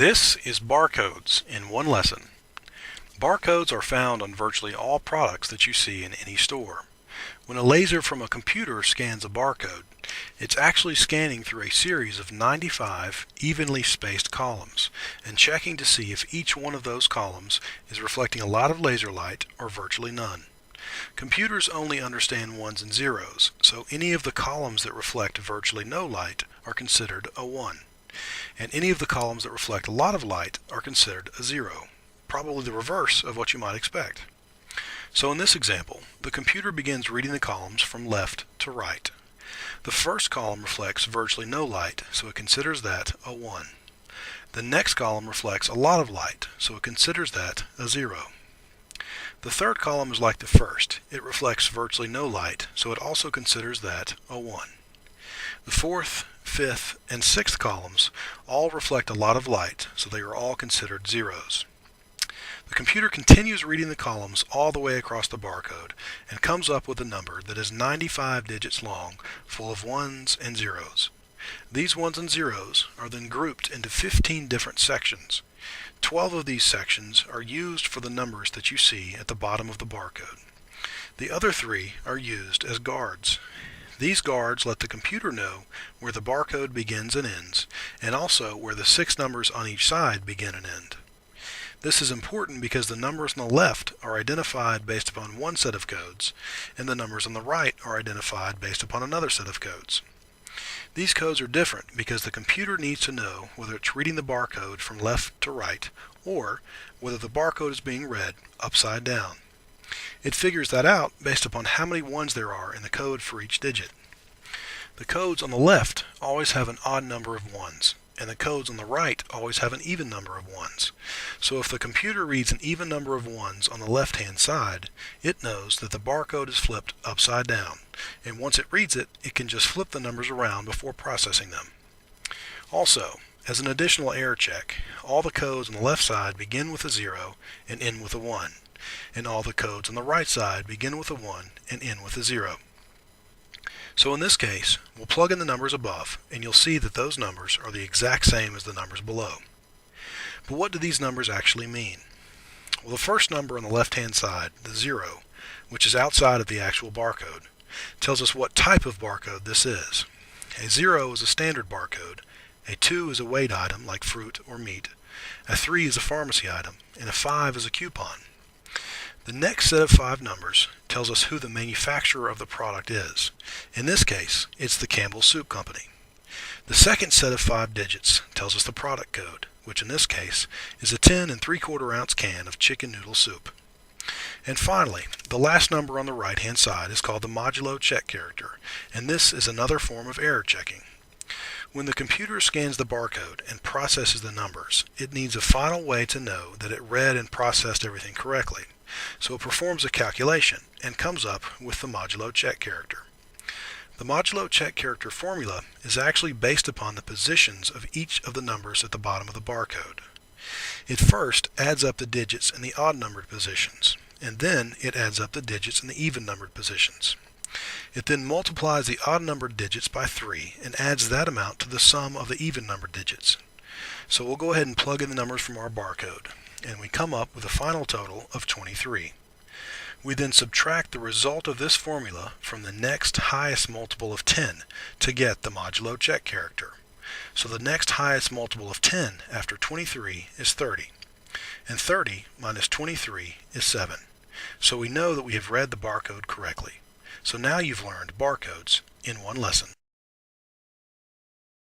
This is barcodes in one lesson. Barcodes are found on virtually all products that you see in any store. When a laser from a computer scans a barcode, it's actually scanning through a series of 95 evenly spaced columns and checking to see if each one of those columns is reflecting a lot of laser light or virtually none. Computers only understand ones and zeros, so any of the columns that reflect virtually no light are considered a 1. And any of the columns that reflect a lot of light are considered a 0, probably the reverse of what you might expect. So in this example, the computer begins reading the columns from left to right. The first column reflects virtually no light, so it considers that a 1. The next column reflects a lot of light, so it considers that a 0. The third column is like the first. It reflects virtually no light, so it also considers that a 1. The fourth, fifth, and sixth columns all reflect a lot of light, so they are all considered zeros. The computer continues reading the columns all the way across the barcode and comes up with a number that is 95 digits long, full of ones and zeros. These ones and zeros are then grouped into 15 different sections. 12 of these sections are used for the numbers that you see at the bottom of the barcode. The other 3 are used as guards. These guards let the computer know where the barcode begins and ends, and also where the 6 numbers on each side begin and end. This is important because the numbers on the left are identified based upon one set of codes, and the numbers on the right are identified based upon another set of codes. These codes are different because the computer needs to know whether it's reading the barcode from left to right, or whether the barcode is being read upside down. It figures that out based upon how many ones there are in the code for each digit. The codes on the left always have an odd number of ones, and the codes on the right always have an even number of ones. So if the computer reads an even number of ones on the left-hand side, it knows that the barcode is flipped upside down, and once it reads it, it can just flip the numbers around before processing them. Also, as an additional error check, all the codes on the left side begin with a 0 and end with a 1, and all the codes on the right side begin with a 1 and end with a 0. So in this case, we'll plug in the numbers above, and you'll see that those numbers are the exact same as the numbers below. But what do these numbers actually mean? Well, the first number on the left-hand side, the 0, which is outside of the actual barcode, tells us what type of barcode this is. A 0 is a standard barcode, a 2 is a weight item like fruit or meat, a 3 is a pharmacy item, and a 5 is a coupon. The next set of 5 numbers tells us who the manufacturer of the product is. In this case, it's the Campbell Soup Company. The second set of 5 digits tells us the product code, which in this case is a 10 3/4 ounce can of chicken noodle soup. And finally, the last number on the right-hand side is called the modulo check character, and this is another form of error checking. When the computer scans the barcode and processes the numbers, it needs a final way to know that it read and processed everything correctly. So it performs a calculation and comes up with the modulo check character. The modulo check character formula is actually based upon the positions of each of the numbers at the bottom of the barcode. It first adds up the digits in the odd numbered positions, and then it adds up the digits in the even numbered positions. It then multiplies the odd numbered digits by 3 and adds that amount to the sum of the even numbered digits. So we'll go ahead and plug in the numbers from our barcode, and we come up with a final total of 23. We then subtract the result of this formula from the next highest multiple of 10 to get the modulo check character. So the next highest multiple of 10 after 23 is 30, and 30 minus 23 is 7. So we know that we have read the barcode correctly. So now you've learned barcodes in one lesson.